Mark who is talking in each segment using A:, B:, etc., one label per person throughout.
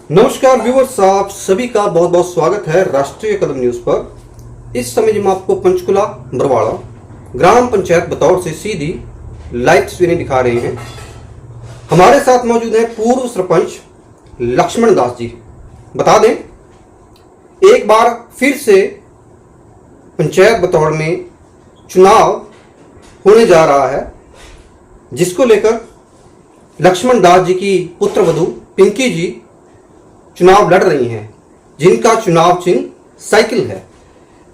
A: नमस्कार व्यूअर्स, आप सभी का बहुत बहुत स्वागत है राष्ट्रीय कदम न्यूज पर। इस समय हम आपको पंचकुला बरवाड़ा ग्राम पंचायत बतौर से सीधी लाइव तस्वीरें दिखा रहे हैं। हमारे साथ मौजूद हैं पूर्व सरपंच लक्ष्मण दास जी। बता दें, एक बार फिर से पंचायत बतौर में चुनाव होने जा रहा है, जिसको लेकर लक्ष्मण दास जी की पुत्र वधू पिंकी जी चुनाव लड़ रही हैं, जिनका चुनाव चिन्ह साइकिल है।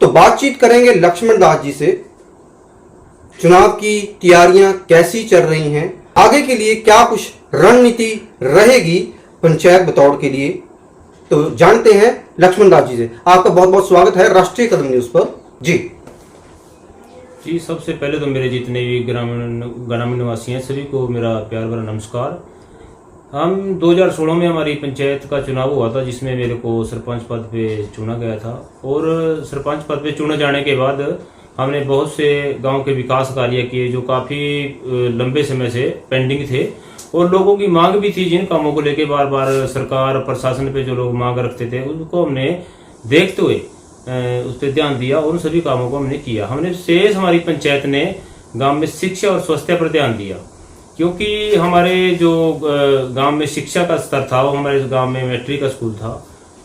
A: तो बातचीत करेंगे लक्ष्मण दास जी से। चुनाव की तैयारियां कैसी चल रही हैं, आगे के लिए क्या कुछ रणनीति रहेगी पंचायत बतौर के लिए, तो जानते हैं लक्ष्मण दास जी से। आपका बहुत बहुत स्वागत है राष्ट्रीय कदम न्यूज पर। जी
B: सबसे पहले तो मेरे जितने भी ग्रामीण निवासी हैं सभी को मेरा प्यार भरा नमस्कार। हम 2016 में हमारी पंचायत का चुनाव हुआ था, जिसमें मेरे को सरपंच पद पे चुना गया था। और सरपंच पद पे चुने जाने के बाद हमने बहुत से गांव के विकास कार्य किए जो काफी लंबे समय से पेंडिंग थे, और लोगों की मांग भी थी। जिन कामों को लेके बार बार सरकार प्रशासन पे जो लोग मांग रखते थे, उनको हमने देखते हुए उस पर ध्यान दिया और उन सभी कामों को हमने किया। हमने शेष हमारी पंचायत ने गांव में शिक्षा और स्वास्थ्य पर ध्यान दिया, क्योंकि हमारे जो गांव में शिक्षा का स्तर था, वो हमारे गांव में मैट्रिक का स्कूल था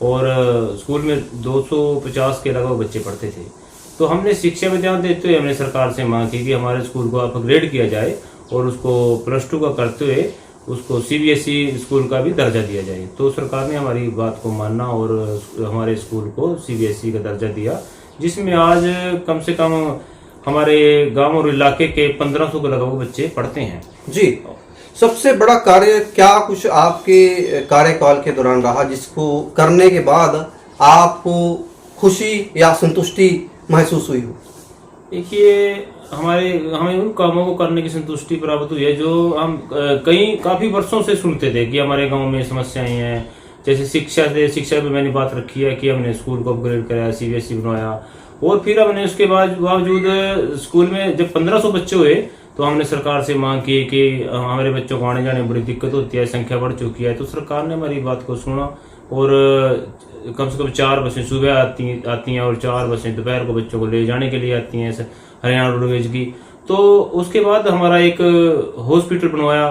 B: और स्कूल में 250 के लगभग बच्चे पढ़ते थे। तो हमने शिक्षा में ध्यान देते हुए हमने सरकार से मांग की कि हमारे स्कूल को अपग्रेड किया जाए और उसको +2 का करते हुए उसको CBSE स्कूल का भी दर्जा दिया जाए। तो सरकार ने हमारी बात को माना और हमारे स्कूल को CBSE का दर्जा दिया, जिसमें आज कम से कम हमारे गांव और इलाके के 1500 के लगभग बच्चे पढ़ते हैं।
A: जी, सबसे बड़ा कार्य क्या कुछ आपके कार्यकाल के दौरान रहा, जिसको करने के बाद आपको खुशी या संतुष्टि महसूस हुई हो?
B: देखिए, हमें उन कामों को करने की संतुष्टि प्राप्त हुई है जो हम काफी वर्षों से सुनते थे कि हमारे गांव में समस्याएं हैं। जैसे शिक्षा पे मैंने बात रखी है कि हमने स्कूल को अपग्रेड कराया, CBSE बनवाया, और फिर हमने उसके बावजूद स्कूल में जब 1500 बच्चे हुए तो हमने सरकार से मांग की कि हमारे बच्चों को आने जाने में बड़ी दिक्कत होती है, संख्या बढ़ चुकी है। तो सरकार ने हमारी बात को सुना और कम से कम 4 बसें सुबह आती हैं और 4 बसें दोपहर को बच्चों को ले जाने के लिए आती हैं हरियाणा रोडवेज की। तो उसके बाद हमारा एक हॉस्पिटल बनवाया,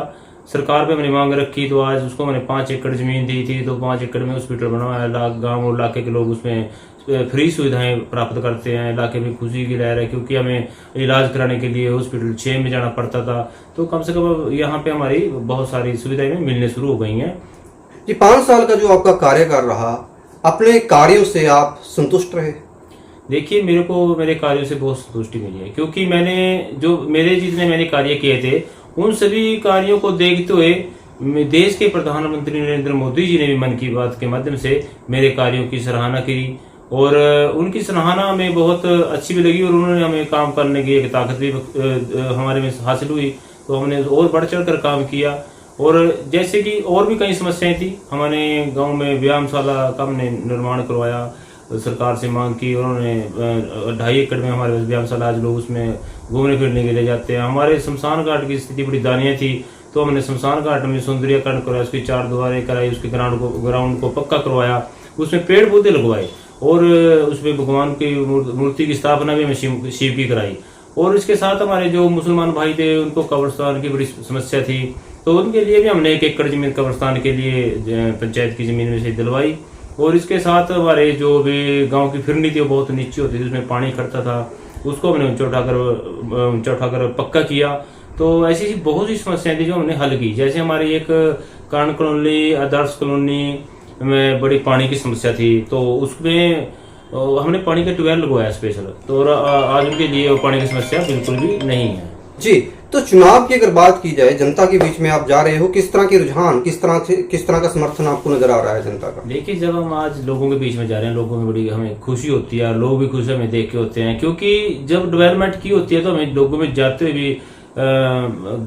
B: सरकार पे हमने मांग रखी, तो आज उसको मैंने 5 एकड़ जमीन दी थी, तो 5 एकड़ में हॉस्पिटल बनवाया। गाँव और इलाके के लोग उसमें फ्री सुविधाएं प्राप्त करते हैं। इलाके में खुशी की लहर है, क्योंकि हमें इलाज कराने के लिए हॉस्पिटल 6 में जाना पड़ता था, तो कम से कम यहाँ पे हमारी बहुत सारी सुविधाएं मिलने शुरू हो गई हैं।
A: ये 5 साल का जो आपका कार्यकाल रहा, अपने कार्यों से आप संतुष्ट रहे?
B: देखिए, मेरे को मेरे कार्यों से बहुत संतुष्टि मिली है, क्योंकि जितने मैंने कार्य किए थे उन सभी कार्यों को देखते हुए देश के प्रधानमंत्री नरेंद्र मोदी जी ने भी मन की बात के माध्यम से मेरे कार्यों की सराहना की, और उनकी सराहना हमें बहुत अच्छी भी लगी और उन्होंने हमें काम करने की एक ताकत भी हमारे में हासिल हुई। तो हमने और बढ़ चढ़ कर काम किया। और जैसे कि और भी कई समस्याएं थी, हमारे गांव में व्यायामशाला का हमने निर्माण करवाया, सरकार से मांग की। उन्होंने 2.5 एकड़ में हमारे व्यायामशाला, आज लोग उसमें घूमने फिरने के लिए जाते हैं। हमारे शमशान घाट की स्थिति बड़ी दयनीय थी, तो हमने शमशान घाट में सौंदर्यीकरण करवाया, उसकी 4 दीवारें कराई, उसके ग्राउंड को पक्का करवाया, उसमें पेड़ पौधे लगवाए, और उसमें भगवान की मूर्ति की स्थापना भी हमें शिव की कराई। और इसके साथ हमारे जो मुसलमान भाई थे, उनको कब्रिस्तान की बड़ी समस्या थी, तो उनके लिए भी हमने 1 एकड़ जमीन कब्रिस्तान के लिए पंचायत की जमीन में से दिलवाई। और इसके साथ हमारे जो भी गांव की फिरनी थी वो बहुत नीची होती थी, उसमें पानी इकट्ठा था, उसको हमने ऊंचा उठाकर पक्का किया। तो ऐसी बहुत सी समस्याएं थी जो हमने हल की। जैसे हमारी एक कर्ण कॉलोनी, आदर्श कॉलोनी में बड़ी पानी की समस्या थी, तो उसमें हमने पानी का ट्यूबवेल लगवाया स्पेशल, तो आज उनके लिए पानी की समस्या बिल्कुल भी नहीं है।
A: जी, तो चुनाव की अगर बात की जाए, जनता के बीच में आप जा रहे हो, किस तरह के रुझान, किस तरह का समर्थन आपको नजर आ रहा है जनता का?
B: देखिए, जब हम आज लोगों के बीच में जा रहे हैं, लोगों में बड़ी हमें खुशी होती है, लोग भी खुश हमें देख के होते हैं, क्योंकि जब डेवलपमेंट की होती है तो हमें लोगों में जाते हुए भी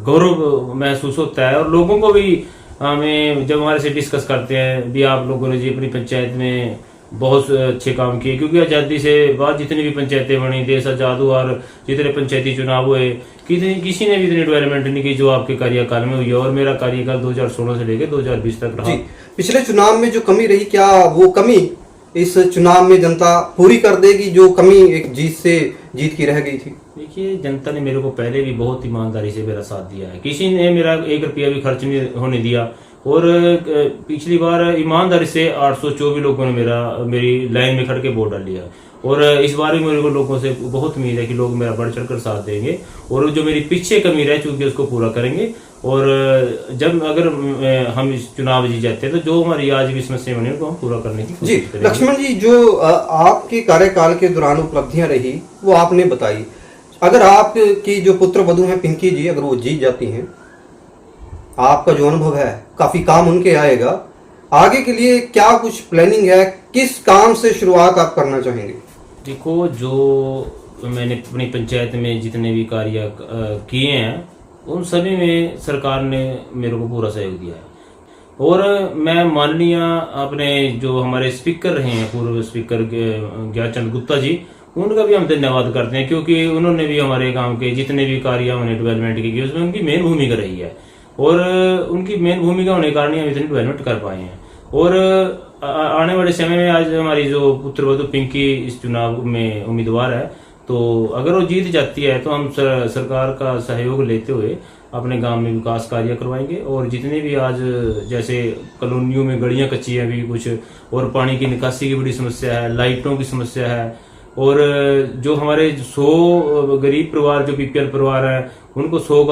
B: गौरव महसूस होता है। और लोगों को भी हमें जब हमारे से डिस्कस करते हैं भी, आप लोगों ने जी अपनी पंचायत में बहुत अच्छे काम किए, क्योंकि आज़ादी से बाद जितनी भी पंचायतें बनी, देश आज़ाद हुआ और जितने पंचायती चुनाव हुए, किसी ने भी इतनी डेवलपमेंट नहीं की जो आपके कार्यकाल में हुई है। और मेरा कार्यकाल 2016 से लेकर 2020 तक रहा।
A: पिछले चुनाव में जो कमी रही, क्या वो कमी इस चुनाव में जनता पूरी कर देगी, जो कमी एक जीत की रह गई थी?
B: देखिए, जनता ने मेरे को पहले भी बहुत ईमानदारी से मेरा साथ दिया है, किसी ने मेरा 1 रुपया भी खर्च नहीं होने दिया। और पिछली बार ईमानदारी से 824 लोगों ने मेरी लाइन में खड़ के वोट डाल लिया। और इस बार भी मेरे को लोगों से बहुत उम्मीद है कि लोग मेरा बढ़ चढ़ कर साथ देंगे और जो मेरी पीछे कमी रह चुकी है उसको पूरा करेंगे। और जब अगर हम इस चुनाव जीत जाते हैं तो जो हमारी आज भी समस्या बनी उनको हम पूरा करने की कोशिश करेंगे।
A: लक्ष्मण जी, जो आपके कार्यकाल के दौरान उपलब्धियां रही वो आपने बताई। अगर आपकी जो पुत्र वधू हैं पिंकी जी, अगर वो जीत जाती हैं, आपका जो अनुभव है काफी काम उनके आएगा, आगे के लिए क्या कुछ प्लानिंग है, किस काम से शुरुआत आप करना चाहेंगे?
B: देखो, जो मैंने अपनी पंचायत में जितने भी कार्य किए हैं उन सभी में सरकार ने मेरे को पूरा सहयोग दिया है। और मैं माननीय अपने जो हमारे स्पीकर रहे हैं, पूर्व स्पीकर ज्ञानचंद गुप्ता जी, उनका भी हम धन्यवाद करते हैं, क्योंकि उन्होंने भी हमारे गांव के जितने भी कार्य हमने डेवलपमेंट की उसमें उनकी मेन भूमिका रही है। और उनकी मेन भूमिका होने के कारण हम इतनी डेवलपमेंट कर पाए हैं। और आने वाले समय में आज हमारी जो पुत्र वधू पिंकी इस चुनाव में उम्मीदवार है, तो अगर वो जीत जाती है तो हम सरकार का सहयोग लेते हुए अपने गांव में विकास कार्य करवाएंगे। और जितने भी आज जैसे कॉलोनियों में गलियां कच्ची हैं भी कुछ, और पानी की निकासी की बड़ी समस्या है, लाइटों की समस्या है, और जो हमारे 100 गरीब परिवार जो बीपीएल परिवार है उनको 100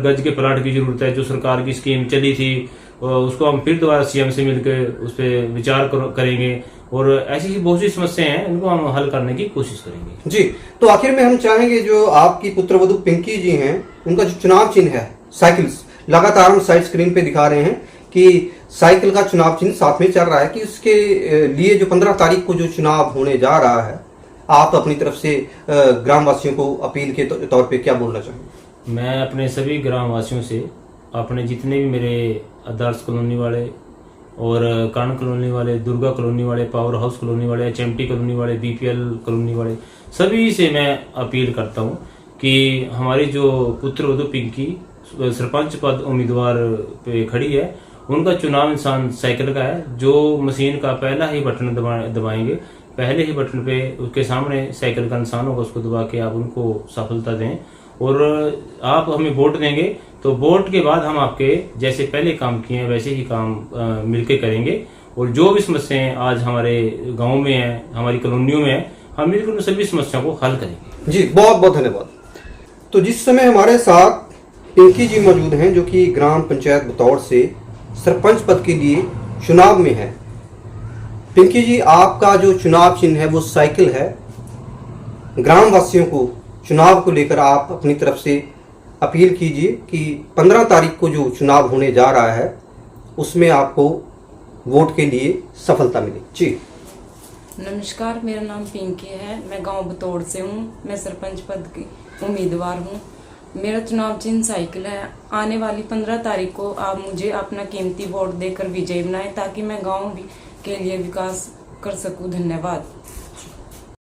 B: गज के प्लाट की जरूरत है। जो सरकार की स्कीम चली थी उसको हम फिर दोबारा सीएम से मिलकर उस पर विचार करेंगे। और ऐसी बहुत सी समस्याएं हैं, उनको हम हल करने की कोशिश करेंगे।
A: जी, तो आखिर में हम चाहेंगे जो आपकी पुत्रवधू पिंकी जी हैं, उनका जो चुनाव चिन्ह है साइकिल्स, लगातार हम साइड स्क्रीन पे दिखा रहे हैं कि साइकिल का चुनाव चिन्ह साथ में चल रहा है, कि उसके लिए जो 15 तारीख को जो चुनाव होने जा रहा है, आप अपनी तरफ से ग्रामवासियों को अपील के तौर पे क्या बोलना चाहेंगे?
B: मैं अपने सभी ग्रामवासियों से, अपने जितने भी मेरे आदर्श कॉलोनी वाले और कान कॉलोनी वाले, दुर्गा कॉलोनी वाले, पावर हाउस कॉलोनी वाले, HMT कॉलोनी वाले, बीपीएल कॉलोनी वाले, सभी से मैं अपील करता हूं कि हमारी जो पुत्र वधू पिंकी सरपंच पद उम्मीदवार पे खड़ी है, उनका चुनाव इंसान साइकिल का है। जो मशीन का पहला ही बटन दबाएंगे, पहले ही बटन पे उसके सामने साइकिल का निशान होगा, उसको दबा के आप उनको सफलता दें। और आप हमें वोट देंगे तो वोट के बाद हम आपके जैसे पहले काम किए हैं वैसे ही काम मिलके करेंगे। और जो भी समस्याएं आज हमारे गांव में है, हमारी कॉलोनियों में है, हम मिलकर उन सभी समस्याओं को हल करेंगे।
A: जी, बहुत बहुत धन्यवाद। तो जिस समय हमारे साथ पिंकी जी मौजूद हैं, जो कि ग्राम पंचायत बतौर से सरपंच पद के लिए चुनाव में है। पिंकी जी, आपका जो चुनाव चिन्ह है वो साइकिल है। ग्राम वासियों को चुनाव को लेकर आप अपनी तरफ से अपील कीजिए कि 15 तारीख को जो चुनाव होने जा रहा है उसमें आपको वोट के लिए सफलता मिले। जी
C: नमस्कार, मेरा नाम पिंकी है, मैं गांव बतौड़ से हूं। मैं सरपंच पद की उम्मीदवार हूं। मेरा चुनाव चिन्ह साइकिल है। आने वाली 15 तारीख को आप मुझे अपना कीमती वोट देकर विजयी बनाएं ताकि मैं गांव के लिए विकास कर सकूं। धन्यवाद।